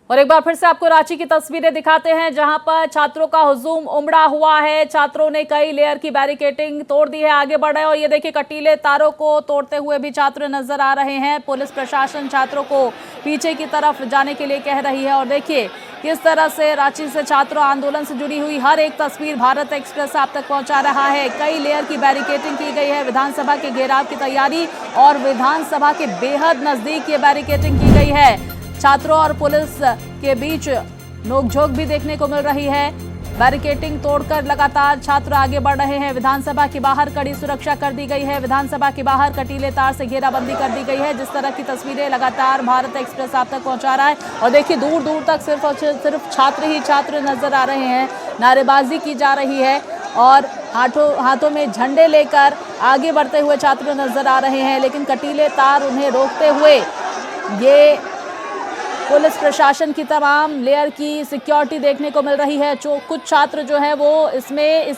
और एक बार फिर से आपको रांची की तस्वीरें दिखाते हैं, जहां पर छात्रों का हुजूम उमड़ा हुआ है। छात्रों ने कई लेयर की बैरिकेडिंग तोड़ दी है, आगे बढ़ रहे हैं और ये देखिए कटीले तारों को तोड़ते हुए भी छात्र नजर आ रहे हैं। पुलिस प्रशासन छात्रों को पीछे की तरफ जाने के लिए कह रही है और देखिए किस तरह से रांची से छात्रों आंदोलन से जुड़ी हुई हर एक तस्वीर भारत एक्सप्रेस आप तक पहुंचा रहा है। कई लेयर की बैरिकेडिंग की गई है, विधानसभा के घेराव की तैयारी और विधानसभा के बेहद नजदीक ये बैरिकेडिंग की गई है। छात्रों और पुलिस के बीच नोकझोंक भी देखने को मिल रही है। बैरिकेडिंग तोड़कर लगातार छात्र आगे बढ़ रहे हैं। विधानसभा के बाहर कड़ी सुरक्षा कर दी गई है। विधानसभा के बाहर कटीले तार से घेराबंदी कर दी गई है। जिस तरह की तस्वीरें लगातार भारत एक्सप्रेस आप तक पहुंचा रहा है और देखिए दूर दूर तक सिर्फ और सिर्फ छात्र ही छात्र नजर आ रहे हैं। नारेबाजी की जा रही है और हाथों में झंडे लेकर आगे बढ़ते हुए छात्र नजर आ रहे हैं, लेकिन कटीले तार उन्हें रोकते हुए ये पुलिस प्रशासन की तमाम लेयर की सिक्योरिटी देखने को मिल रही है। जो कुछ छात्र जो है वो इस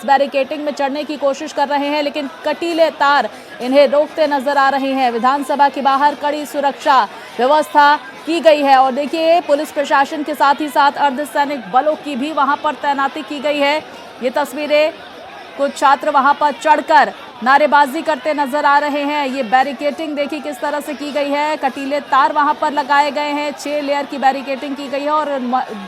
बैरिकेडिंग में चढ़ने की कोशिश कर रहे हैं, लेकिन कटीले तार इन्हें रोकते नजर आ रहे हैं। विधानसभा के बाहर कड़ी सुरक्षा व्यवस्था की गई है और देखिए पुलिस प्रशासन के साथ ही साथ अर्धसैनिक बलों की भी वहां पर तैनाती की गई है। ये तस्वीरें कुछ छात्र वहां पर चढ़कर नारेबाजी करते नजर आ रहे हैं। ये बैरिकेडिंग देखिए किस तरह से की गई है। कटीले तार वहां पर लगाए गए हैं। 6 लेयर की बैरिकेडिंग की गई है और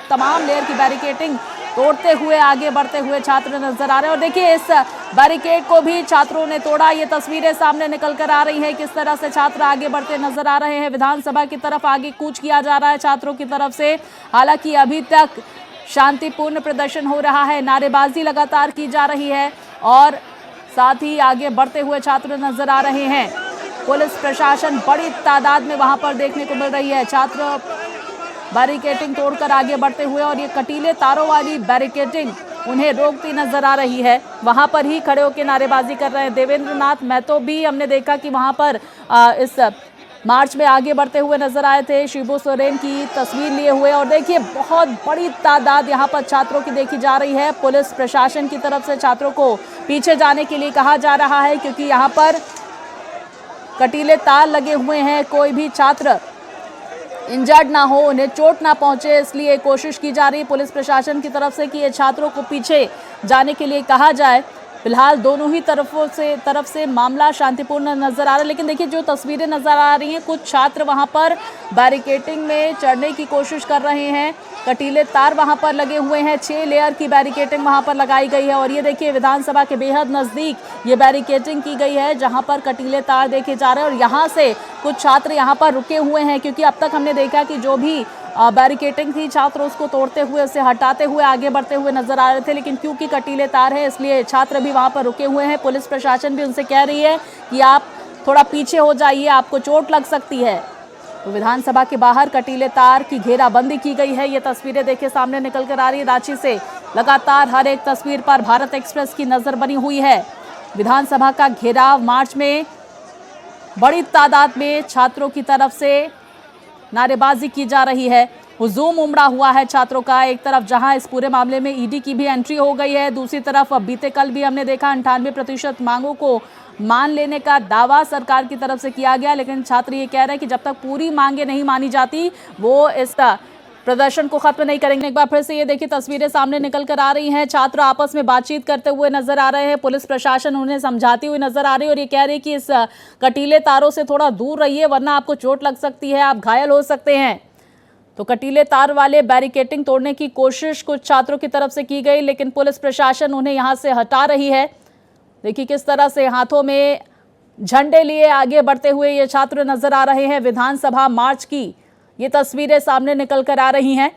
तमाम लेयर की बैरिकेडिंग तोड़ते हुए आगे बढ़ते हुए छात्र नजर आ रहे हैं और देखिए इस बैरिकेड को भी छात्रों ने तोड़ा। ये तस्वीरें सामने निकल कर आ रही है, किस तरह से छात्र आगे बढ़ते नजर आ रहे हैं। विधानसभा की तरफ आगे कूच किया जा रहा है छात्रों की तरफ से। हालांकि अभी तक शांतिपूर्ण प्रदर्शन हो रहा है, नारेबाजी लगातार की जा रही है और साथ ही आगे बढ़ते हुए छात्र नजर आ रहे हैं। पुलिस प्रशासन बड़ी तादाद में वहां पर देखने को मिल रही है। छात्र बैरिकेडिंग तोड़कर आगे बढ़ते हुए और ये कटीले तारों वाली बैरिकेडिंग उन्हें रोकती नजर आ रही है। वहां पर ही खड़े होकर नारेबाजी कर रहे हैं। देवेंद्र नाथ महतो भी हमने देखा कि वहां पर इस मार्च में आगे बढ़ते हुए नजर आए थे, शिबू सोरेन की तस्वीर लिए हुए और देखिए बहुत बड़ी तादाद यहाँ पर छात्रों की देखी जा रही है। पुलिस प्रशासन की तरफ से छात्रों को पीछे जाने के लिए कहा जा रहा है, क्योंकि यहाँ पर कटीले तार लगे हुए हैं। कोई भी छात्र इंजर्ड ना हो, उन्हें चोट ना पहुंचे, इसलिए कोशिश की जा रही है पुलिस प्रशासन की तरफ से कि ये छात्रों को पीछे जाने के लिए कहा जाए। फिलहाल दोनों ही तरफ से मामला शांतिपूर्ण नजर आ रहा है, लेकिन देखिए जो तस्वीरें नजर आ रही हैं, कुछ छात्र वहां पर बैरिकेडिंग में चढ़ने की कोशिश कर रहे हैं। कटीले तार वहां पर लगे हुए हैं। 6 लेयर की बैरिकेडिंग वहां पर लगाई गई है और ये देखिए विधानसभा के बेहद नजदीक ये बैरिकेडिंग की गई है, जहां पर कटीले तार देखे जा रहे हैं और यहाँ से कुछ छात्र यहाँ पर रुके हुए हैं, क्योंकि अब तक हमने देखा कि जो भी बैरिकेडिंग थी छात्र उसको तोड़ते हुए, उसे हटाते हुए आगे बढ़ते हुए नजर आ रहे थे, लेकिन क्योंकि कटीले तार है इसलिए छात्र भी वहां पर रुके हुए हैं। पुलिस प्रशासन भी उनसे कह रही है कि आप थोड़ा पीछे हो जाइए, आपको चोट लग सकती है। तो विधानसभा के बाहर कटीले तार की घेराबंदी की गई है। ये तस्वीरें देखिए सामने निकल कर आ रही है रांची से। लगातार हर एक तस्वीर पर भारत एक्सप्रेस की नजर बनी हुई है। विधानसभा का घेराव मार्च में बड़ी तादाद में छात्रों की तरफ से नारेबाजी की जा रही है। हुजूम उमड़ा हुआ है छात्रों का। एक तरफ जहां इस पूरे मामले में ईडी की भी एंट्री हो गई है, दूसरी तरफ बीते कल भी हमने देखा 98% मांगों को मान लेने का दावा सरकार की तरफ से किया गया, लेकिन छात्र ये कह रहे हैं कि जब तक पूरी मांगे नहीं मानी जाती वो इसका प्रदर्शन को खत्म नहीं करेंगे। एक बार फिर से ये देखिए तस्वीरें सामने निकल कर आ रही हैं। छात्र आपस में बातचीत करते हुए नजर आ रहे हैं। पुलिस प्रशासन उन्हें समझाती हुई नजर आ रही है और ये कह रही है कि इस कटीले तारों से थोड़ा दूर रहिए, वरना आपको चोट लग सकती है, आप घायल हो सकते हैं। तो कटीले तार वाले बैरिकेडिंग तोड़ने की कोशिश कुछ छात्रों की तरफ से की गई, लेकिन पुलिस प्रशासन उन्हें यहाँ से हटा रही है। देखिए किस तरह से हाथों में झंडे लिए आगे बढ़ते हुए ये छात्र नजर आ रहे हैं। विधानसभा मार्च की ये तस्वीरें सामने निकल कर आ रही हैं।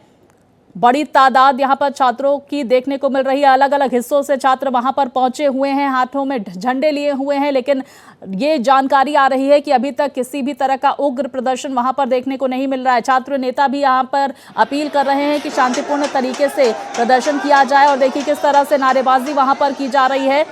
बड़ी तादाद यहाँ पर छात्रों की देखने को मिल रही है। अलग अलग हिस्सों से छात्र वहां पर पहुंचे हुए हैं, हाथों में झंडे लिए हुए हैं, लेकिन ये जानकारी आ रही है कि अभी तक किसी भी तरह का उग्र प्रदर्शन वहां पर देखने को नहीं मिल रहा है। छात्र नेता भी यहाँ पर अपील कर रहे हैं कि शांतिपूर्ण तरीके से प्रदर्शन किया जाए और देखिए किस तरह से नारेबाजी वहां पर की जा रही है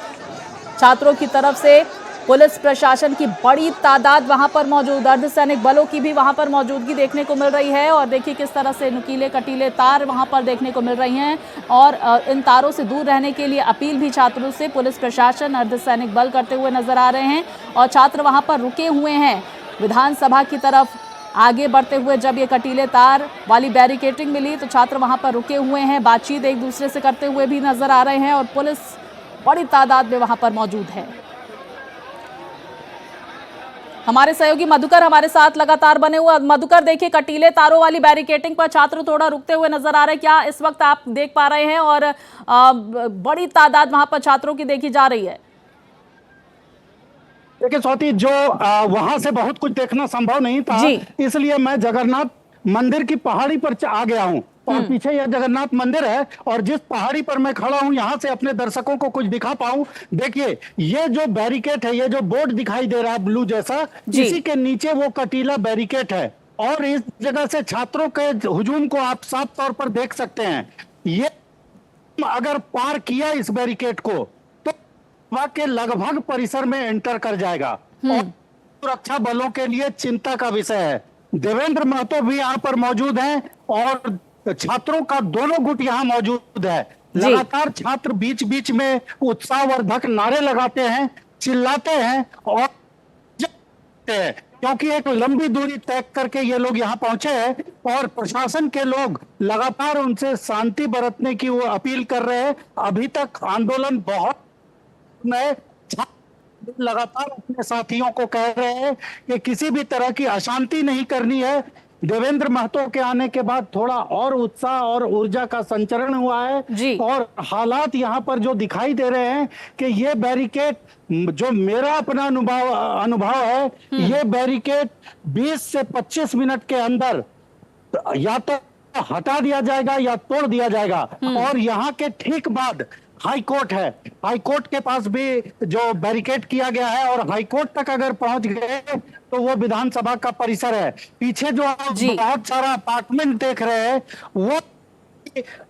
छात्रों की तरफ से। पुलिस प्रशासन की बड़ी तादाद वहां पर मौजूद, अर्धसैनिक बलों की भी वहां पर मौजूदगी देखने को मिल रही है और देखिए किस तरह से नुकीले कटीले तार वहां पर देखने को मिल रही हैं और इन तारों से दूर रहने के लिए अपील भी छात्रों से पुलिस प्रशासन अर्धसैनिक बल करते हुए नजर आ रहे हैं और छात्र वहां पर रुके हुए हैं। विधानसभा की तरफ आगे बढ़ते हुए जब ये कटीले तार वाली बैरिकेटिंग मिली तो छात्र वहां पर रुके हुए हैं, बातचीत एक दूसरे से करते हुए भी नजर आ रहे हैं और पुलिस बड़ी तादाद में वहां पर मौजूद है। हमारे सहयोगी मधुकर हमारे साथ लगातार बने हुए। मधुकर, देखिए कटीले तारों वाली बैरिकेटिंग पर छात्र थोड़ा रुकते हुए नजर आ रहे हैं, क्या इस वक्त आप देख पा रहे हैं? और बड़ी तादाद वहां पर छात्रों की देखी जा रही है। देखिए स्वाति, जो वहां से बहुत कुछ देखना संभव नहीं था, इसलिए मैं जगन्नाथ मंदिर की पहाड़ी पर आ गया हूं और पीछे यह जगन्नाथ मंदिर है और जिस पहाड़ी पर मैं खड़ा हूं यहां से अपने दर्शकों को कुछ दिखा पाऊं। देखिए ये जो बैरिकेड है, ये जो बोर्ड दिखाई दे रहा है ब्लू जैसा, इसी के नीचे वो कटीला बैरिकेड है और इस जगह से छात्रों के हुजूम को आप साफ तौर पर देख सकते हैं। ये अगर पार किया इस बैरिकेड को तो के लगभग परिसर में एंटर कर जाएगा और सुरक्षा बलों के लिए चिंता का विषय है। देवेंद्र महतो भी यहाँ पर मौजूद हैं और छात्रों का दोनों गुट यहाँ मौजूद है। लगातार छात्र बीच बीच में उत्साहवर्धक नारे लगाते हैं, चिल्लाते हैं और क्योंकि एक लंबी दूरी तय करके ये लोग यहाँ पहुंचे हैं और प्रशासन के लोग लगातार उनसे शांति बरतने की वो अपील कर रहे हैं। अभी तक आंदोलन बहुत में लगातार अपने साथियों को कह रहे हैं कि किसी भी तरह की अशांति नहीं करनी है। देवेंद्र महतो के आने के बाद थोड़ा और उत्साह और ऊर्जा का संचरण हुआ है और हालात यहाँ पर जो दिखाई दे रहे हैं कि ये बैरिकेड, जो मेरा अपना अनुभव है, ये बैरिकेड 20 से 25 मिनट के अंदर या तो हटा दिया जाएगा या तोड़ दिया जाएगा। और यहाँ के ठीक बाद हाई कोर्ट है, हाई कोर्ट के पास भी जो बैरिकेड किया गया है और हाई कोर्ट तक अगर पहुंच गए तो वो विधानसभा का परिसर है। पीछे जो आप बहुत सारा अपार्टमेंट देख रहे हैं वो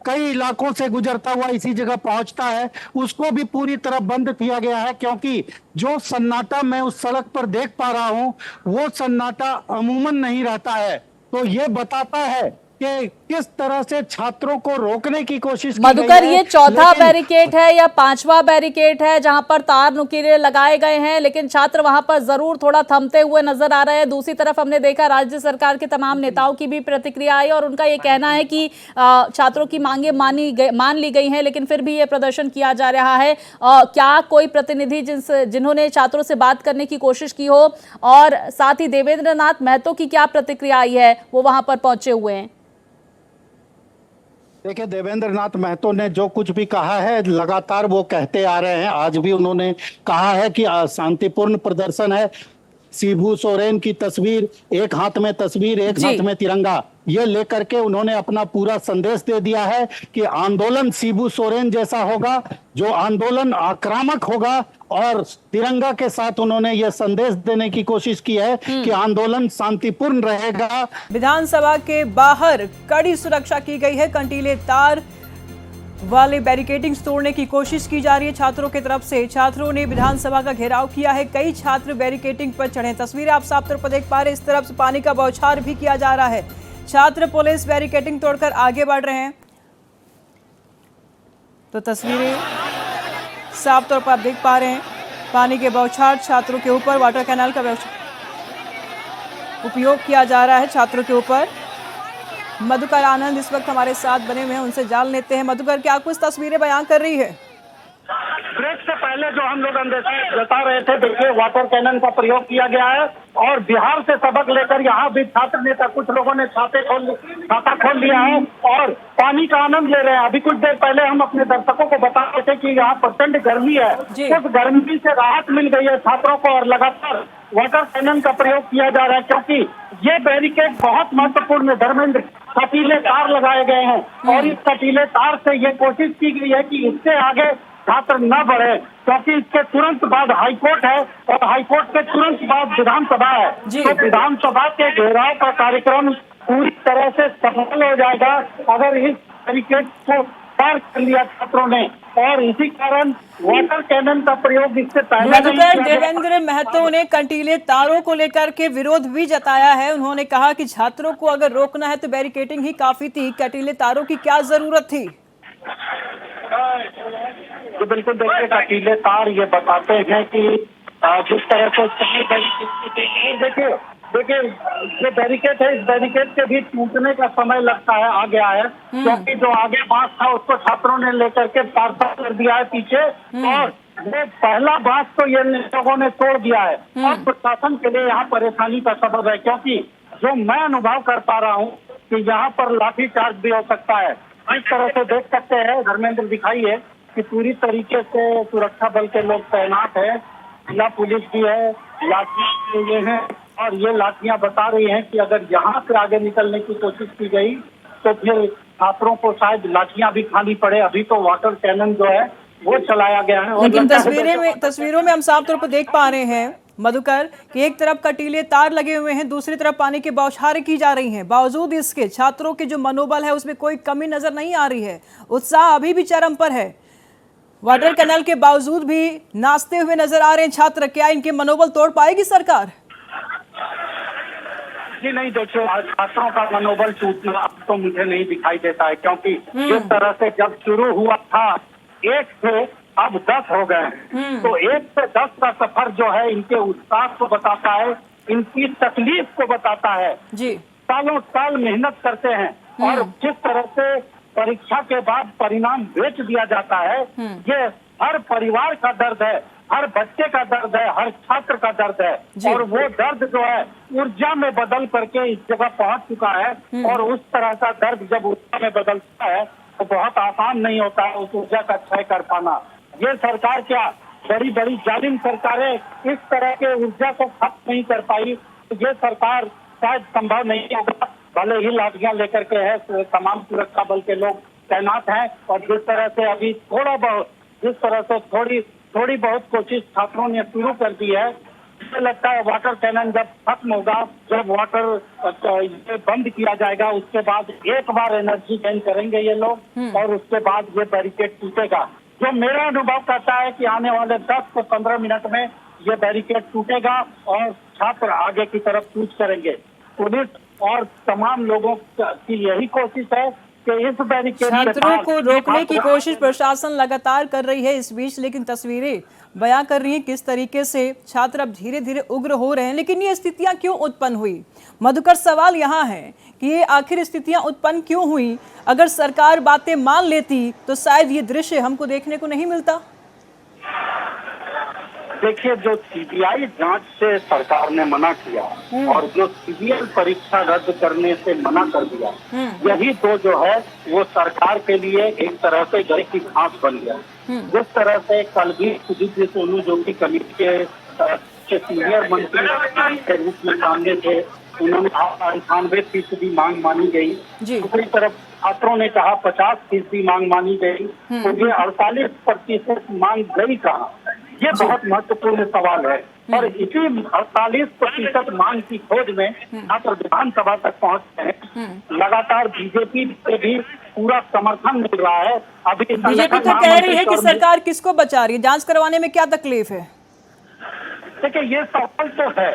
कई इलाकों से गुजरता हुआ इसी जगह पहुंचता है, उसको भी पूरी तरह बंद किया गया है क्योंकि जो सन्नाटा मैं उस सड़क पर देख पा रहा हूं वो सन्नाटा अमूमन नहीं रहता है। तो ये बताता है कि किस तरह से छात्रों को रोकने की कोशिश की गई है। मधुकर, ये चौथा बैरिकेड है या पांचवा बैरिकेड है जहां पर तार नुकीले लगाए गए हैं, लेकिन छात्र वहां पर जरूर थोड़ा थमते हुए नजर आ रहे हैं। दूसरी तरफ हमने देखा राज्य सरकार के तमाम नेताओं की भी प्रतिक्रिया आई और उनका ये कहना है कि छात्रों की मांगे मान ली गई हैं, लेकिन फिर भी ये प्रदर्शन किया जा रहा है। क्या कोई प्रतिनिधि जिन्होंने छात्रों से बात करने की कोशिश की हो, और साथ ही देवेंद्र नाथ महतो की क्या प्रतिक्रिया आई है, वो वहां पर पहुंचे हुए हैं? देखिए देवेंद्र नाथ महतो ने जो कुछ भी कहा है लगातार वो कहते आ रहे हैं। आज भी उन्होंने कहा है कि शांतिपूर्ण प्रदर्शन है। शिबू सोरेन की तस्वीर, एक हाथ में तस्वीर एक हाथ में तिरंगा, ये लेकर के उन्होंने अपना पूरा संदेश दे दिया है कि आंदोलन शिबू सोरेन जैसा होगा, जो आंदोलन आक्रामक होगा। और तिरंगा के साथ उन्होंने ये संदेश देने की कोशिश की है कि आंदोलन शांतिपूर्ण रहेगा। विधानसभा के बाहर कड़ी सुरक्षा की गई है, कंटीले तार वाले बैरिकेडिंग तोड़ने की कोशिश की जा रही है छात्रों की तरफ से। छात्रों ने विधानसभा का घेराव किया है, कई छात्र बैरिकेडिंग पर चढ़े। तस्वीरें आप साफ तौर पर देख पा रहे हैं, इस तरफ से पानी का बौछार भी किया जा रहा है। छात्र पुलिस बैरिकेडिंग तोड़कर आगे बढ़ रहे हैं। तो तस्वीरें साफ तौर पर आप देख पा रहे हैं, पानी के बौछार छात्रों के ऊपर, वाटर कैनाल का उपयोग किया जा रहा है छात्रों के ऊपर। मधुकर आनंद इस वक्त हमारे साथ बने हुए हैं, उनसे जान लेते हैं। मधुकर, क्या कुछ तस्वीरें बयान कर रही है? ब्रेक से पहले जो हम लोग अंदेशा जता रहे थे, देखिए वाटर कैनन का प्रयोग किया गया है और बिहार से सबक लेकर यहाँ भी छात्र नेता कुछ लोगों ने खाता खोल लिया है और पानी का आनंद ले रहे हैं। अभी कुछ देर पहले हम अपने दर्शकों को बता रहे थे कि यहाँ प्रचंड गर्मी है, उस गर्मी से राहत मिल गई है छात्रों को और लगातार वाटर कैनन का प्रयोग किया जा रहा है क्योंकि ये बैरिकेड बहुत महत्वपूर्ण है। धर्मेंद्र, कटीले तार लगाए गए हैं और इस कटीले तार से ये कोशिश की गई है कि इससे आगे छात्र न बढ़े क्योंकि इसके तुरंत बाद हाईकोर्ट है और हाईकोर्ट के तुरंत बाद विधानसभा है। तो विधानसभा के घेराव का कार्यक्रम पूरी तरह से सफल हो जाएगा अगर इस बैरिकेड को पार कर लिया छात्रों ने, और इसी कारण वाटर कैनन का प्रयोग इससे पहले देवेंद्र महतो ने कंटीले तारों को लेकर के विरोध भी जताया है। उन्होंने कहा कि छात्रों को अगर रोकना है तो बैरिकेडिंग ही काफी थी, कंटीले तारों की क्या जरूरत थी? तो बिल्कुल देखिए, कंटीले तार ये बताते हैं कि जिस तरह से देखिए देखिए जो बैरिकेड है, इस बैरिकेड के भी टूटने का समय लगता है, आ गया है, क्योंकि जो आगे बांस था उसको छात्रों ने लेकर के पार कर दिया है पीछे, और वो पहला बांस तो ये लोगों ने तोड़ दिया है और प्रशासन के लिए यहाँ परेशानी का सबब है, क्योंकि जो मैं अनुभव कर पा रहा हूँ कि यहाँ पर लाठी चार्ज भी हो सकता है। इस तरह से देख सकते हैं, धर्मेंद्र दिखाइए कि पूरी तरीके से सुरक्षा बल के लोग तैनात है, जिला पुलिस भी है, लाठियां ये हैं, और ये लाठियां बता रही हैं कि अगर यहाँ से आगे निकलने की कोशिश की गई तो फिर छात्रों को शायद लाठियां भी खानी पड़े। अभी तो वाटर कैनन जो है वो चलाया गया है। लेकिन तस्वीरों में हम साफ तौर पर देख पा रहे हैं मधुकर कि एक तरफ कटीले तार लगे हुए हैं, दूसरी तरफ पानी की बौछारें की जा रही हैं। बावजूद इसके छात्रों के जो मनोबल है उसमें कोई कमी नजर नहीं आ रही है, उत्साह अभी भी चरम पर है। वाटर कैनल के बावजूद भी नाचते हुए नजर आ रहे हैं छात्र। क्या इनके मनोबल तोड़ पाएगी सरकार? जी नहीं, देखिए छात्रों का मनोबल टूटना अब तो मुझे नहीं दिखाई देता है, क्योंकि जिस तरह से जब शुरू हुआ था 1 से अब 10 हो गए हैं, तो 1 से 10 का सफर जो है इनके उत्साह को बताता है, इनकी तकलीफ को बताता है। जी, सालों साल मेहनत करते हैं और जिस तरह से परीक्षा के बाद परिणाम बेच दिया जाता है, ये हर परिवार का दर्द है, हर बच्चे का दर्द है, हर छात्र का दर्द है, और वो दर्द जो है ऊर्जा में बदल करके इस जगह पहुंच चुका है। और उस तरह का दर्द जब ऊर्जा में बदलता है तो बहुत आसान नहीं होता है उस ऊर्जा का क्षय कर पाना। ये सरकार क्या, बड़ी बड़ी जालिम सरकारें इस तरह के ऊर्जा को खत्म नहीं कर पाई, तो ये सरकार शायद संभव नहीं होगा। भले ही लाठियां लेकर के है, तमाम सुरक्षा बल के लोग तैनात हैं, और जिस तरह से अभी थोड़ा बहुत, जिस तरह से थोड़ी बहुत कोशिश छात्रों ने शुरू कर दी है, मुझे लगता है वाटर कैनन जब खत्म होगा, जब वाटर बंद किया जाएगा, उसके बाद एक बार एनर्जी गेन करेंगे ये लोग, और उसके बाद ये बैरिकेड टूटेगा। जो मेरा अनुभव करता है कि आने वाले 10 से 15 मिनट में ये बैरिकेड टूटेगा और छात्र आगे की तरफ कूच करेंगे। पुलिस और तमाम लोगों की यही कोशिश है कि इस बैरिकेड छात्रों को रोकने की कोशिश प्रशासन लगातार कर रही है इस बीच, लेकिन तस्वीरें बयां कर रही हैं किस तरीके से छात्र अब धीरे धीरे उग्र हो रहे हैं। लेकिन ये स्थितियां क्यों उत्पन्न हुई मधुकर? सवाल यहाँ है कि ये आखिर स्थितियां उत्पन्न क्यों हुई? अगर सरकार बातें मान लेती तो शायद ये दृश्य हमको देखने को नहीं मिलता। देखिए, जो सीबीआई जांच से सरकार ने मना किया और जो सीबीआई परीक्षा रद्द करने से मना कर दिया, यही तो जो है वो सरकार के लिए एक तरह से गले की फांस बन गया। जिस तरह से कल भी सुदीप सोनू जो कि कमेटी के सीनियर मंत्री के रूप में सामने थे, उन्होंने 98% मांग मानी गई। दूसरी तरफ छात्रों ने कहा 50% मांग मानी गई, तो ये 48% मांग गई कहाँ? ये बहुत महत्वपूर्ण सवाल है। और इसी 48% मांग की खोज में छात्र विधानसभा तक पहुंचते हैं। लगातार बीजेपी से भी पूरा समर्थन मिल रहा है। अभी बीजेपी तो कह रही है कि सरकार किसको बचा रही है, जांच करवाने में क्या तकलीफ है? देखिए, ये सवाल तो है,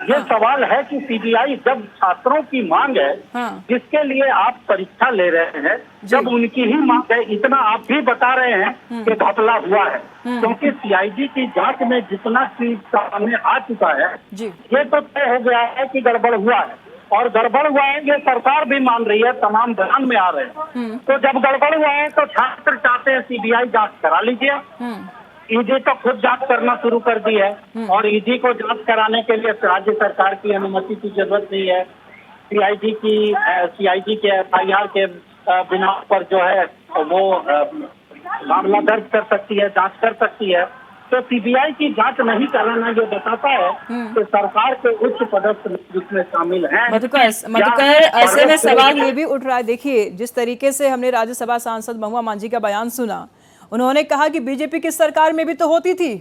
ये सवाल है कि सीबीआई जब छात्रों की मांग है, जिसके लिए आप परीक्षा ले रहे हैं, जब उनकी ही मांग है, इतना आप भी बता रहे हैं कि घपला हुआ है, क्योंकि सीआईडी की जांच में जितना चीज सामने आ चुका है, ये तो तय हो गया है कि गड़बड़ हुआ है, और गड़बड़ हुआ है ये सरकार भी मान रही है, तमाम बयान में आ रहे हैं। तो जब गड़बड़ हुआ है तो छात्र चाहते हैं सीबीआई जांच करा लीजिए। ईडी तो खुद जांच करना शुरू कर दी है, और ईडी को जांच कराने के लिए राज्य सरकार की अनुमति की जरूरत नहीं है। सीआईडी के एफआईआर के बिना पर जो है वो मामला दर्ज कर सकती है, जांच कर सकती है। तो सीबीआई की जांच नहीं कराना ये बताता है कि सरकार के उच्च पदस्थ जिसमें शामिल हैं। मधुकर, ऐसे में सवाल ये भी उठ रहा है, देखिए जिस तरीके से हमने राज्यसभा सांसद महुआ मांझी का बयान सुना, उन्होंने कहा कि बीजेपी की सरकार में भी तो होती थी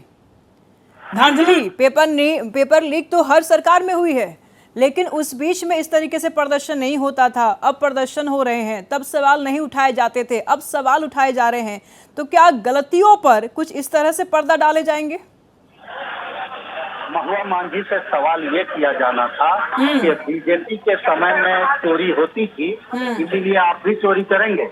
धांधली, पेपर लीक तो हर सरकार में हुई है, लेकिन उस बीच में इस तरीके से प्रदर्शन नहीं होता था। अब प्रदर्शन हो रहे हैं, तब सवाल नहीं उठाए जाते थे, अब सवाल उठाए जा रहे हैं। तो क्या गलतियों पर कुछ इस तरह से पर्दा डाले जाएंगे? महुआ मांझी से सवाल ये किया जाना था कि बीजेपी के समय में चोरी होती थी, इसीलिए आप भी चोरी करेंगे,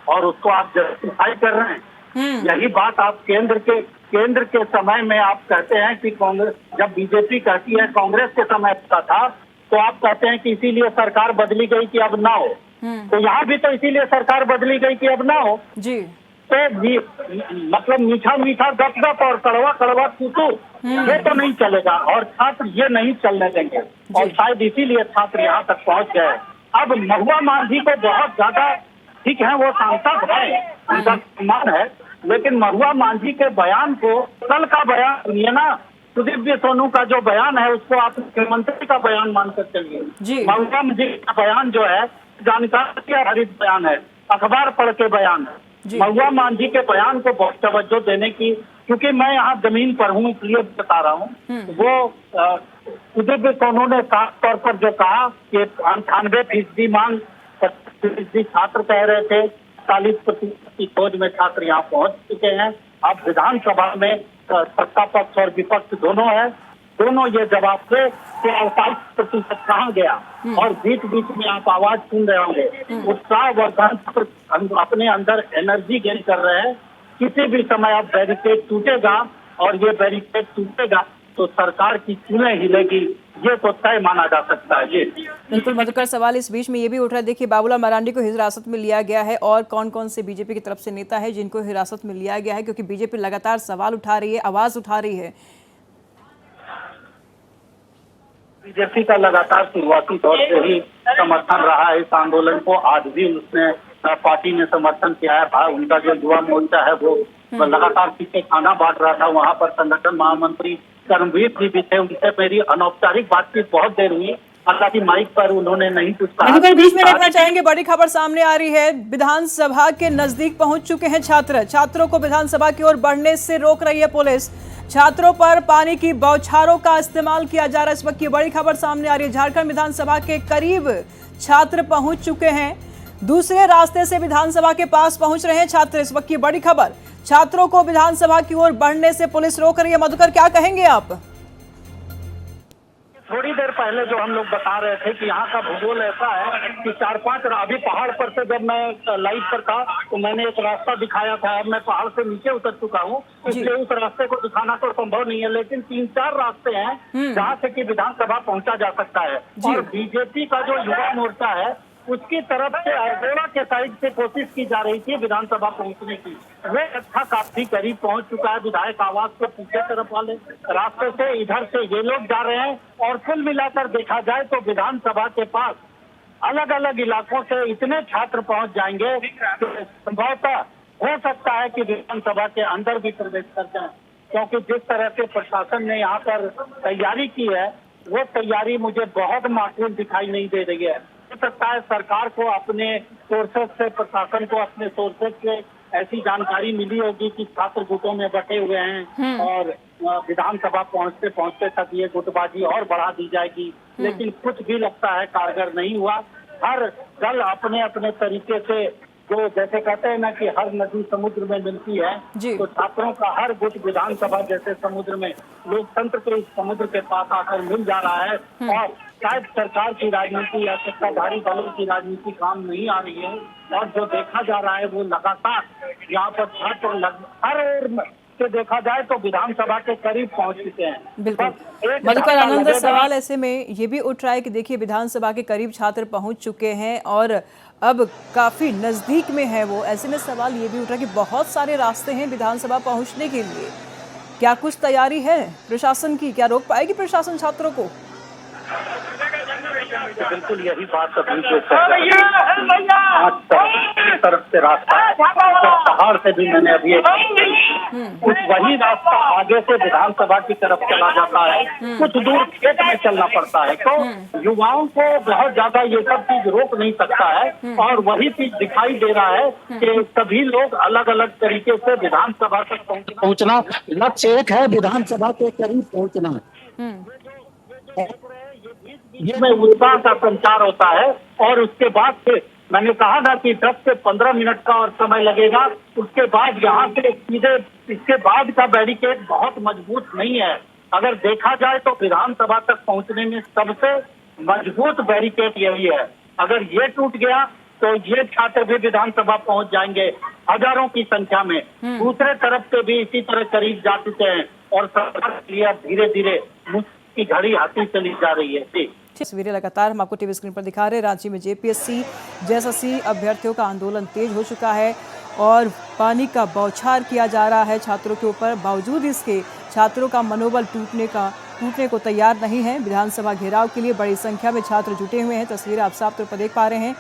और उसको आप जस्टिफाई कर रहे हैं। यही बात आप केंद्र के समय में आप कहते हैं कि कांग्रेस, जब बीजेपी कहती है कांग्रेस के समय का था तो आप कहते हैं कि इसीलिए सरकार बदली गई कि अब ना हो। तो यहाँ भी तो इसीलिए सरकार बदली गई कि अब ना हो। जी तो मतलब मीठा मीठा गप गप और कड़वा कड़वा तू ये तो नहीं चलेगा, और छात्र ये नहीं चलने देंगे, और शायद इसीलिए छात्र यहाँ तक पहुँच गए। अब महुआ मांझी को बहुत ज्यादा, ठीक है वो सांसद है, उनका सम्मान है, लेकिन महुआ मांझी के बयान को, कल का बयान सुनिए ना, सुदीप सोनू का जो बयान है उसको आप मुख्यमंत्री का बयान मानकर चलिए। महुआ मांझी का बयान जो है जानकारी के आधारित बयान है, अखबार पढ़ के बयान है। महुआ मांझी के बयान को बहुत तवज्जो देने की, क्योंकि मैं यहाँ जमीन पर हूँ इसलिए बता रहा हूँ। वो सुदीप सोनू ने साफ तौर पर जो कहा कि 98% मांग, 25% छात्र कह रहे थे, 40% की खोज में छात्र यहाँ पहुँच चुके हैं। अब विधानसभा में सत्ता पक्ष और विपक्ष दोनों है, दोनों ये जवाब थे कि 48% कहाँ गया, और बीच बीच में आप आवाज सुन रहे होंगे उत्साह वर्धन, अपने अंदर एनर्जी गेन कर रहे हैं। किसी भी समय अब बैरिकेड टूटेगा, और ये बैरिकेड टूटेगा तो सरकार की चूल्हे हिलेगी, ये तो तय माना जा सकता है। जी बिल्कुल मधुकर, सवाल इस बीच में ये भी उठ रहा है, देखिए बाबूलाल मरांडी को हिरासत में लिया गया है, और कौन कौन से बीजेपी की तरफ से नेता है जिनको हिरासत में लिया गया है, क्योंकि बीजेपी लगातार सवाल उठा रही है, आवाज उठा रही है। बीजेपी का लगातार शुरुआती दौर से ही समर्थन रहा है इस आंदोलन को, आज भी उसने पार्टी ने समर्थन किया है। उनका जो युवा मोर्चा है वो लगातार पीछे खाना बांट रहा था, वहाँ पर संगठन महामंत्री कर्मवीर जी भी थे, उनसे मेरी अनौपचारिक बातचीत बहुत देर हुई, हालांकि माइक पर उन्होंने नहीं कुछ कहा। बीच में रखना चाहेंगे, बड़ी खबर सामने आ रही है, विधानसभा के नजदीक पहुंच चुके हैं छात्र, छात्रों को विधानसभा की ओर बढ़ने से रोक रही है पुलिस, छात्रों पर पानी की बौछारों का इस्तेमाल किया जा रहा है। इस वक्त की बड़ी खबर सामने आ रही है, झारखंड विधानसभा के करीब छात्र पहुंच चुके हैं, दूसरे रास्ते से विधानसभा के पास पहुंच रहे हैं छात्र। इस वक्त की बड़ी खबर, छात्रों को विधानसभा की ओर बढ़ने से पुलिस रोक रही है। मधुकर, क्या कहेंगे आप? थोड़ी देर पहले जो हम लोग बता रहे थे कि यहाँ का भूगोल ऐसा है कि 4-5 अभी पहाड़ पर से जब मैं लाइव पर था तो मैंने एक रास्ता दिखाया था, अब मैं पहाड़ से नीचे उतर चुका हूँ, इसलिए उस रास्ते को दिखाना तो संभव नहीं है, लेकिन 3-4 रास्ते हैं जहाँ से कि विधानसभा पहुँचा जा सकता है। और बीजेपी का जो युवा मोर्चा है उसकी तरफ से अरगोड़ा के साइड से कोशिश की जा रही थी विधानसभा पहुंचने की, वे अच्छा काफी करीब पहुंच चुका है। विधायक आवास के पीछे तरफ वाले रास्ते से इधर से ये लोग जा रहे हैं, और कुल मिलाकर देखा जाए तो विधानसभा के पास अलग अलग इलाकों से इतने छात्र पहुंच जाएंगे कि संभवतः हो सकता है कि विधानसभा के अंदर भी प्रवेश कर जाए, क्योंकि जिस तरह से प्रशासन ने यहाँ पर तैयारी की है वो तैयारी मुझे बहुत माकूल दिखाई नहीं दे रही है। हो सकता है सरकार को अपने सोर्सेज से, प्रशासन को अपने सोर्सेज से ऐसी जानकारी मिली होगी कि छात्र गुटों में बटे हुए हैं और विधानसभा पहुंचते पहुंचते तक ये गुटबाजी और बढ़ा दी जाएगी, लेकिन कुछ भी लगता है कारगर नहीं हुआ। हर दल अपने अपने तरीके से, जो जैसे कहते हैं ना कि हर नदी समुद्र में मिलती है, तो छात्रों का हर गुट विधानसभा जैसे समुद्र में, लोकतंत्र के इस समुद्र के पास आकर मिल जा रहा है, और शायद सरकार की राजनीति या सत्ताधारी दलों की राजनीति काम नहीं आ रही है, और जो देखा जा रहा है वो लगातार यहाँ पर छात्र हर ओर से देखा जाए तो विधानसभा के करीब पहुंच चुके हैं। बिल्कुल मधुकर, आनंद, सवाल ऐसे में ये भी उठ रहा है कि देखिए विधानसभा के करीब छात्र पहुंच चुके हैं और अब काफी नजदीक में है वो, ऐसे में सवाल ये भी उठ रहा है कि बहुत सारे रास्ते हैं विधानसभा पहुंचने के लिए, क्या कुछ तैयारी है प्रशासन की? क्या रोक पाएगी प्रशासन छात्रों को? बिल्कुल यही बात अभी जो तरफ से रास्ता पहाड़ से भी मैंने अभी कुछ वही रास्ता आगे से विधानसभा की तरफ चला जाता है, कुछ दूर खेत में चलना पड़ता है, तो युवाओं को बहुत ज्यादा ये सब चीज रोक नहीं सकता है, और वही चीज दिखाई दे रहा है कि सभी लोग अलग अलग तरीके से विधानसभा तक पहुंचना लक्ष्य एक है, विधानसभा के करीब पहुंचना। ये में उत्साह का संचार होता है, और उसके बाद फिर मैंने कहा था कि 10 से 15 मिनट का और समय लगेगा, उसके बाद यहाँ से सीधे इसके बाद का बैरिकेड बहुत मजबूत नहीं है। अगर देखा जाए तो विधानसभा तक पहुँचने में सबसे मजबूत बैरिकेड यही है, अगर ये टूट गया तो ये छात्र भी विधानसभा पहुँच जाएंगे हजारों की संख्या में। दूसरे तरफ से भी इसी तरह करीब जा चुके हैं, और सरकार के लिए अब धीरे धीरे की घड़ी आती चली जा रही है। तस्वीरें लगातार हम आपको टीवी स्क्रीन पर दिखा रहे हैं। रांची में जेपीएससी जेएसएससी अभ्यर्थियों का आंदोलन तेज हो चुका है और पानी का बौछार किया जा रहा है छात्रों के ऊपर। बावजूद इसके छात्रों का मनोबल टूटने को तैयार नहीं है। विधानसभा घेराव के लिए बड़ी संख्या में छात्र जुटे हुए हैं। तस्वीरें आप साफ तौर पर देख पा रहे हैं।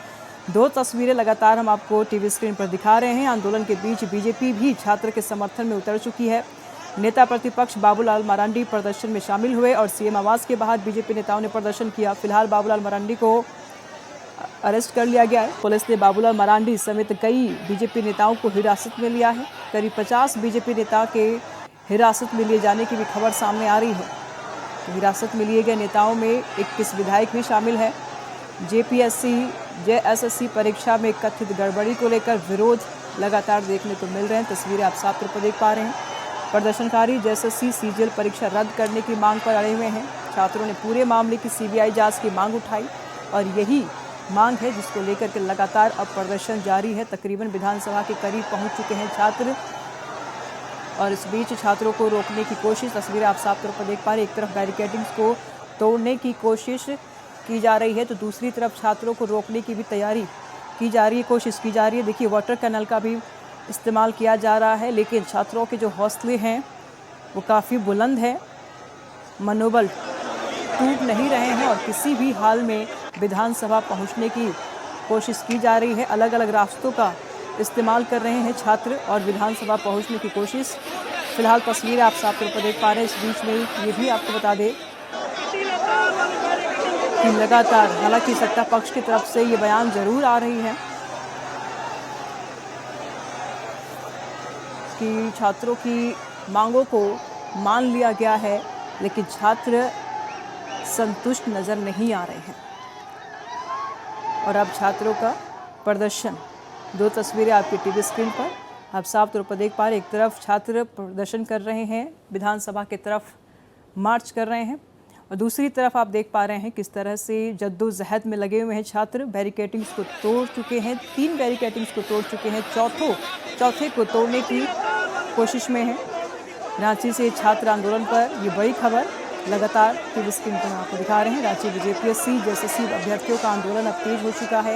2 तस्वीरें लगातार हम आपको टीवी स्क्रीन पर दिखा रहे हैं। आंदोलन के बीच बीजेपी भी छात्र के समर्थन में उतर चुकी है। नेता प्रतिपक्ष बाबूलाल मरांडी प्रदर्शन में शामिल हुए और सीएम आवास के बाहर बीजेपी नेताओं ने प्रदर्शन किया। फिलहाल बाबूलाल मरांडी को अरेस्ट कर लिया गया है। पुलिस ने बाबूलाल मरांडी समेत कई बीजेपी नेताओं को हिरासत में लिया है। करीब 50 बीजेपी नेता के हिरासत में लिए जाने की भी खबर सामने आ रही है। तो हिरासत में लिए गए नेताओं में 21 विधायक भी शामिल है। जेपीएससी जेएसएससी परीक्षा में कथित गड़बड़ी को लेकर विरोध लगातार देखने को मिल रहे हैं। तस्वीरें आप साफ तौर पर देख पा रहे हैं। प्रदर्शनकारी जेएसएससी सीजीएल परीक्षा रद्द करने की मांग पर अड़े हुए हैं। छात्रों ने पूरे मामले की सीबीआई जांच की मांग उठाई और यही मांग है जिसको लेकर के लगातार अब प्रदर्शन जारी है। तकरीबन विधानसभा के करीब पहुंच चुके हैं छात्र और इस बीच छात्रों को रोकने की कोशिश, तस्वीरें आप साफ तौर पर देख पा रहे हैं। एक तरफ बैरिकेडिंग्स को तोड़ने की कोशिश की जा रही है तो दूसरी तरफ छात्रों को रोकने की भी तैयारी की जा रही है, कोशिश की जा रही है। देखिए वाटर कैनल का भी इस्तेमाल किया जा रहा है, लेकिन छात्रों के जो हौसले हैं वो काफ़ी बुलंद है। मनोबल टूट नहीं रहे हैं और किसी भी हाल में विधानसभा पहुंचने की कोशिश की जा रही है। अलग अलग रास्तों का इस्तेमाल कर रहे हैं छात्र और विधानसभा पहुंचने की कोशिश। फिलहाल तस्वीरें आप साफ तौर पर देख पा रहे हैं। इस बीच में ये भी आपको बता दें कि लगातार हालांकि सत्ता पक्ष की तरफ से ये बयान जरूर आ रही है कि छात्रों की मांगों को मान लिया गया है, लेकिन छात्र संतुष्ट नज़र नहीं आ रहे हैं और अब छात्रों का प्रदर्शन, 2 तस्वीरें आपकी टीवी स्क्रीन पर आप साफ तौर पर देख पा रहे हैं। एक तरफ छात्र प्रदर्शन कर रहे हैं, विधानसभा की तरफ मार्च कर रहे हैं और दूसरी तरफ आप देख पा रहे हैं किस तरह से जद्दोजहद में लगे हुए हैं छात्र। बैरिकेडिंग्स को तोड़ चुके हैं, 3 बैरिकेडिंग्स को तोड़ चुके हैं, चौथे को तोड़ने की कोशिश में है। रांची से छात्र आंदोलन पर ये बड़ी खबर लगातार टीवी स्क्रीन पर आपको दिखा रहे हैं। रांची में जेपीएससी जेएसएससी अभ्यर्थियों का आंदोलन अब तेज हो चुका है।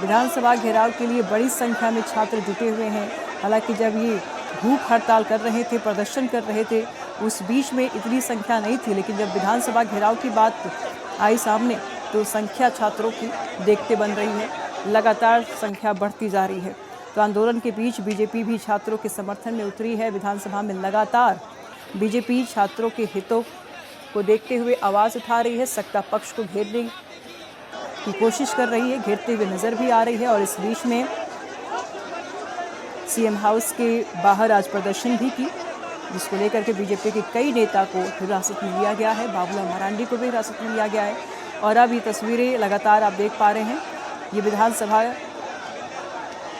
विधानसभा घेराव के लिए बड़ी संख्या में छात्र जुटे हुए हैं। हालांकि जब ये भूख हड़ताल कर रहे थे, प्रदर्शन कर रहे थे, उस बीच में इतनी संख्या नहीं थी, लेकिन जब विधानसभा घेराव की बात आई सामने तो संख्या छात्रों की देखते बन रही है, लगातार संख्या बढ़ती जा रही है। तो आंदोलन के बीच बीजेपी भी छात्रों के समर्थन में उतरी है। विधानसभा में लगातार बीजेपी छात्रों के हितों को देखते हुए आवाज़ उठा रही है, सत्ता पक्ष को घेरने की कोशिश कर रही है, घेरते हुए नज़र भी आ रही है। और इस बीच में सीएम हाउस के बाहर आज प्रदर्शन भी की, जिसको लेकर के बीजेपी के कई नेता को हिरासत में लिया गया है। बाबूलाल मरांडी को भी हिरासत में लिया गया है। और अब ये तस्वीरें लगातार आप देख पा रहे हैं, ये विधानसभा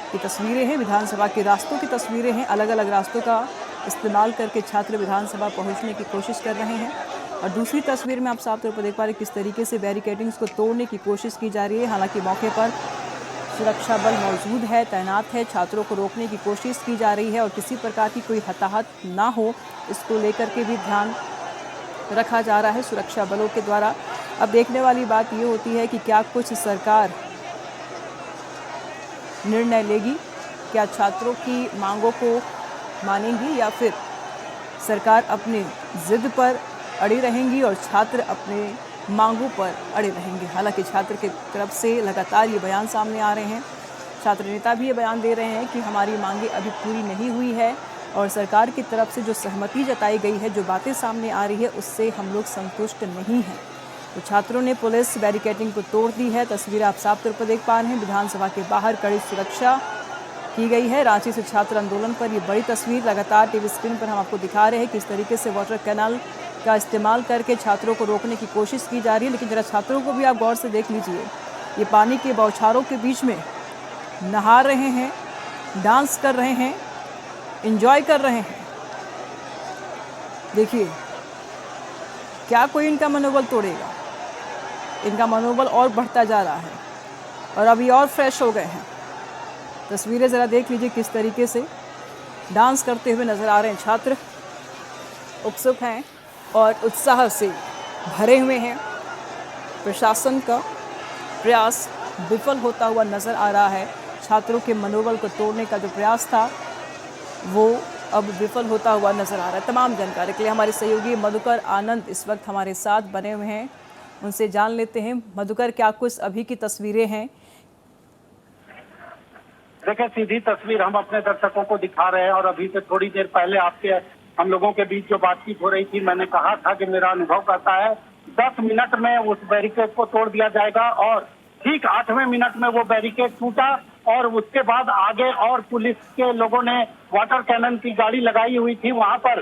की तस्वीरें हैं, विधानसभा के रास्तों की तस्वीरें हैं। अलग अलग रास्तों का इस्तेमाल करके छात्र विधानसभा पहुंचने की कोशिश कर रहे हैं। और दूसरी तस्वीर में आप साफ तौर पर देख पा रहे हैं किस तरीके से बैरिकेडिंग्स को तोड़ने की कोशिश की जा रही है। हालांकि मौके पर सुरक्षा बल मौजूद है, तैनात है, छात्रों को रोकने की कोशिश की जा रही है और किसी प्रकार की कोई हताहत ना हो, इसको लेकर के भी ध्यान रखा जा रहा है सुरक्षा बलों के द्वारा। अब देखने वाली बात ये होती है कि क्या कुछ सरकार निर्णय लेगी, क्या छात्रों की मांगों को मानेंगी या फिर सरकार अपनी जिद पर अड़ी रहेंगी और छात्र अपने मांगों पर अड़े रहेंगे। हालांकि छात्र की तरफ से लगातार ये बयान सामने आ रहे हैं, छात्र नेता भी ये बयान दे रहे हैं कि हमारी मांगें अभी पूरी नहीं हुई है और सरकार की तरफ से जो सहमति जताई गई है, जो बातें सामने आ रही है, उससे हम लोग संतुष्ट नहीं हैं। तो छात्रों ने पुलिस बैरिकेडिंग को तोड़ दी है। तस्वीरें आप साफ तौर पर देख पा रहे हैं। विधानसभा के बाहर कड़ी सुरक्षा की गई है। रांची से छात्र आंदोलन पर ये बड़ी तस्वीर लगातार टीवी स्क्रीन पर हम आपको दिखा रहे हैं किस तरीके से वाटर कैनाल का इस्तेमाल करके छात्रों को रोकने की कोशिश की जा रही है। लेकिन जरा छात्रों को भी आप गौर से देख लीजिए, ये पानी के बौछारों के बीच में नहा रहे हैं, डांस कर रहे हैं, एंजॉय कर रहे हैं। देखिए क्या कोई इनका मनोबल तोड़ेगा? इनका मनोबल और बढ़ता जा रहा है और अभी और फ्रेश हो गए हैं। तस्वीरें ज़रा देख लीजिए किस तरीके से डांस करते हुए नज़र आ रहे हैं। छात्र उत्सुक हैं और उत्साह से भरे हुए हैं। प्रशासन का प्रयास विफल होता हुआ नजर आ रहा है। छात्रों के मनोबल को तोड़ने का जो प्रयास था वो अब विफल होता हुआ नजर आ रहा है। तमाम जानकारी के लिए हमारे सहयोगी मधुकर आनंद इस वक्त हमारे साथ बने हुए हैं, उनसे जान लेते हैं। मधुकर, क्या कुछ अभी की तस्वीरें हैं? देखिए, सीधी तस्वीर हम अपने दर्शकों को दिखा रहे हैं और अभी से थोड़ी देर पहले आपके हम लोगों के बीच जो बातचीत हो रही थी, मैंने कहा था कि मेरा अनुभव कहता है 10 मिनट में उस बैरिकेड को तोड़ दिया जाएगा और ठीक 8वें मिनट में वो बैरिकेड टूटा और उसके बाद आगे और पुलिस के लोगों ने वाटर कैनन की गाड़ी लगाई हुई थी वहां पर।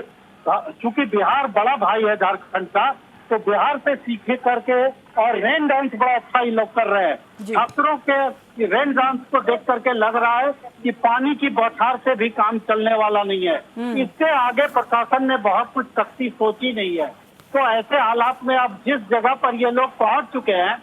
चूंकि बिहार बड़ा भाई है झारखंड का, तो बिहार से सीखे करके और रेन डांस बड़ा अच्छा ही लोग कर रहे हैं। छात्रों के रेन डांस को देख करके लग रहा है कि पानी की बौछार से भी काम चलने वाला नहीं है। इससे आगे प्रशासन ने बहुत कुछ सख्ती सोची नहीं है। तो ऐसे हालात में अब जिस जगह पर ये लोग पहुंच चुके हैं,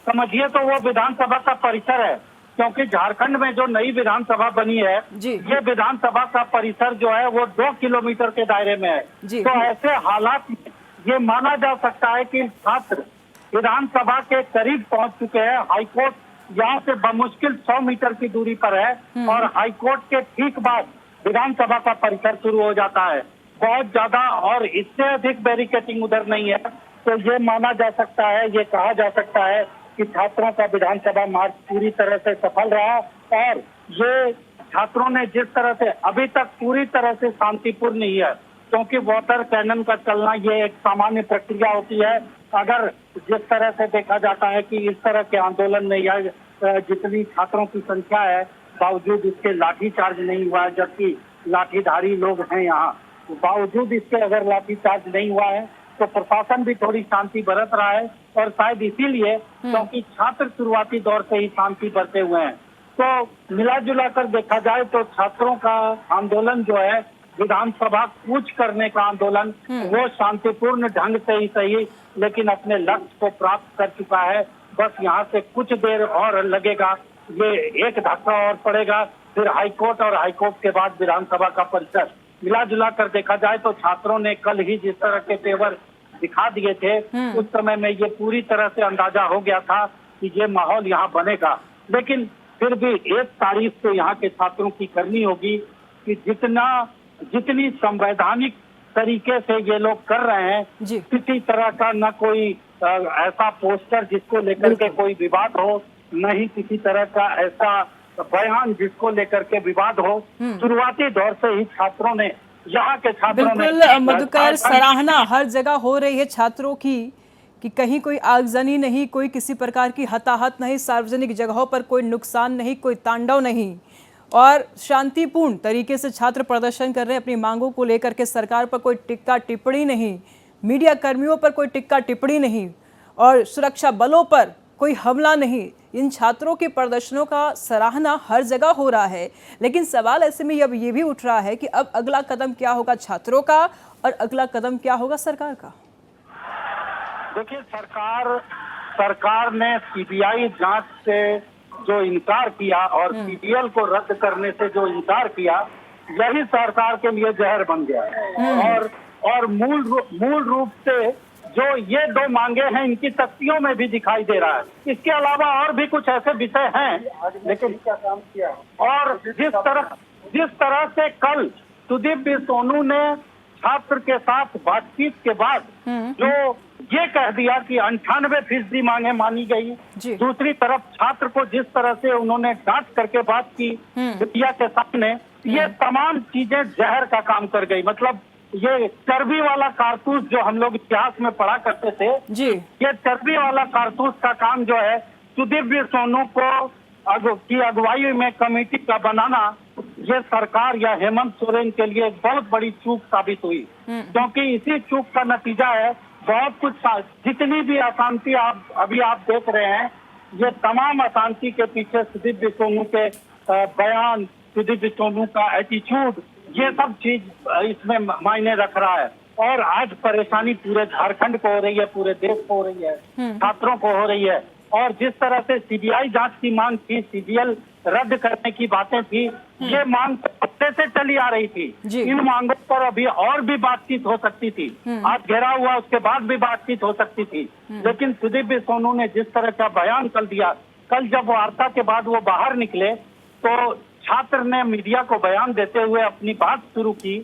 समझिए तो वो विधानसभा का परिसर है, क्योंकि झारखंड में जो नई विधानसभा बनी है, ये विधानसभा का परिसर जो है वो 2 किलोमीटर के दायरे में है। तो ऐसे हालात में ये माना जा सकता है कि छात्र विधानसभा के करीब पहुंच चुके हैं। हाईकोर्ट यहाँ से बमुश्किल 100 मीटर की दूरी पर है और हाईकोर्ट के ठीक बाद विधानसभा का परिसर शुरू हो जाता है। बहुत ज्यादा और इससे अधिक बैरिकेडिंग उधर नहीं है। तो ये माना जा सकता है, ये कहा जा सकता है कि छात्रों का विधानसभा मार्च पूरी तरह से सफल रहा और ये छात्रों ने जिस तरह से अभी तक पूरी तरह से शांतिपूर्ण ही है, क्योंकि वाटर कैनन का चलना ये एक सामान्य प्रक्रिया होती है। अगर जिस तरह से देखा जाता है कि इस तरह के आंदोलन में या जितनी छात्रों की संख्या है, बावजूद इसके लाठीचार्ज नहीं हुआ है, जबकि लाठीधारी लोग हैं यहाँ, बावजूद इसके अगर लाठीचार्ज नहीं हुआ है तो प्रशासन भी थोड़ी शांति बरत रहा है और शायद इसीलिए क्योंकि छात्र शुरुआती दौर से ही शांति बरते हुए हैं। तो मिला जुला कर देखा जाए तो छात्रों का आंदोलन जो है, विधानसभा कूच करने का आंदोलन, वो शांतिपूर्ण ढंग से ही सही लेकिन अपने लक्ष्य को प्राप्त कर चुका है। बस यहाँ से कुछ देर और लगेगा, ये एक धक्का और पड़ेगा, फिर हाईकोर्ट और हाईकोर्ट के बाद विधानसभा का परिसर। मिला जुला कर देखा जाए तो छात्रों ने कल ही जिस तरह के तेवर दिखा दिए थे, उस समय में ये पूरी तरह से अंदाजा हो गया था कि ये माहौल यहाँ बनेगा। लेकिन फिर भी एक तारीफ तो यहाँ के छात्रों की करनी होगी कि जितनी संवैधानिक तरीके से ये लोग कर रहे हैं, किसी तरह का न कोई ऐसा पोस्टर जिसको लेकर के कोई विवाद हो, न ही किसी तरह का ऐसा बयान जिसको लेकर के विवाद हो। शुरुआती दौर से ही छात्रों ने, यहाँ के छात्रों ने, बिल्कुल मधुकर, सराहना हर जगह हो रही है छात्रों की कि कहीं कोई आगजनी नहीं, कोई किसी प्रकार की हताहत नहीं, सार्वजनिक जगहों पर कोई नुकसान नहीं, कोई तांडव नहीं और शांतिपूर्ण तरीके से छात्र प्रदर्शन कर रहे हैं अपनी मांगों को लेकर के। सरकार पर कोई टिक्का टिप्पणी नहीं, मीडिया कर्मियों पर कोई टिक्का टिप्पणी नहीं और सुरक्षा बलों पर कोई हमला नहीं। इन छात्रों के प्रदर्शनों का सराहना हर जगह हो रहा है, लेकिन सवाल ऐसे में अब ये भी उठ रहा है कि अब अगला कदम क्या होगा छात्रों का और अगला कदम क्या होगा सरकार का? देखिए, सरकार ने सीबीआई जांच से जो इनकार किया और सीबीएल को रद्द करने से जो इनकार किया, यही सरकार के लिए जहर बन गया। और मूल रूप से जो ये 2 मांगे हैं, इनकी तख्तियों में भी दिखाई दे रहा है। इसके अलावा और भी कुछ ऐसे विषय हैं, लेकिन क्या काम किया। और जिस तरह से कल सुदीप सोनू ने छात्र के साथ बातचीत के बाद जो ये कह दिया कि 98% मांगे मानी गई, दूसरी तरफ छात्र को जिस तरह से उन्होंने डांट करके बात की मीडिया के सामने, ये तमाम चीजें जहर का काम कर गई। मतलब ये चर्बी वाला कारतूस जो हम लोग इतिहास में पढ़ा करते थे, ये चर्बी वाला कारतूस का काम जो है सुदीप सोनू को की अगुवाई में कमेटी का बनाना, ये सरकार या हेमंत सोरेन के लिए एक बहुत बड़ी चूक साबित हुई। क्योंकि इसी चूक का नतीजा है बहुत कुछ, जितनी भी अशांति अभी आप देख रहे हैं, ये तमाम अशांति के पीछे सुदीप सोनू के बयान, सुदीप सोनू का एटीट्यूड, ये सब चीज इसमें मायने रख रहा है। और आज परेशानी पूरे झारखंड को हो रही है, पूरे देश को हो रही है, छात्रों को हो रही है। और जिस तरह से सीबीआई जांच की मांग थी, सीजीएल रद्द करने की बातें थी, ये मांग हफ्ते से चली आ रही थी। जी। इन मांगों पर अभी और भी बातचीत हो सकती थी। आज घेराव हुआ, उसके बाद भी बातचीत हो सकती थी, लेकिन सुदीप सोनू ने जिस तरह का बयान कल दिया, कल जब वार्ता के बाद वो बाहर निकले तो छात्र ने मीडिया को बयान देते हुए अपनी बात शुरू की।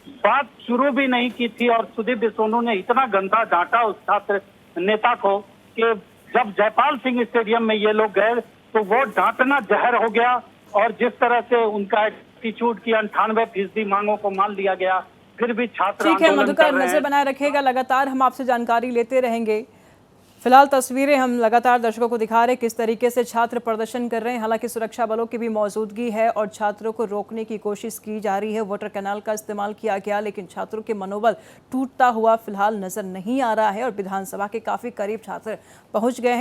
बात शुरू भी नहीं की थी और सुदीप सोनू ने इतना गंदा डांटा उस छात्र नेता को कि जब जयपाल सिंह स्टेडियम में ये लोग गए तो वो डांटना जहर हो गया। और जिस तरह से उनका एटीट्यूड की 98% मांगों को मान लिया गया, फिर भी छात्र ठीक है आंदोलन मधुकर, कर रहे नजर हैं। बनाए रखिएगा, लगातार हम आपसे जानकारी लेते रहेंगे। फिलहाल तस्वीरें हम लगातार दर्शकों को दिखा रहे हैं किस तरीके से छात्र प्रदर्शन कर रहे हैं। हालांकि सुरक्षा बलों की भी मौजूदगी है और छात्रों को रोकने की कोशिश की जा रही है। वाटर कैनाल का इस्तेमाल किया गया, लेकिन छात्रों के मनोबल टूटता हुआ फिलहाल नजर नहीं आ रहा है और विधानसभा के काफी करीब छात्र पहुंच गए हैं।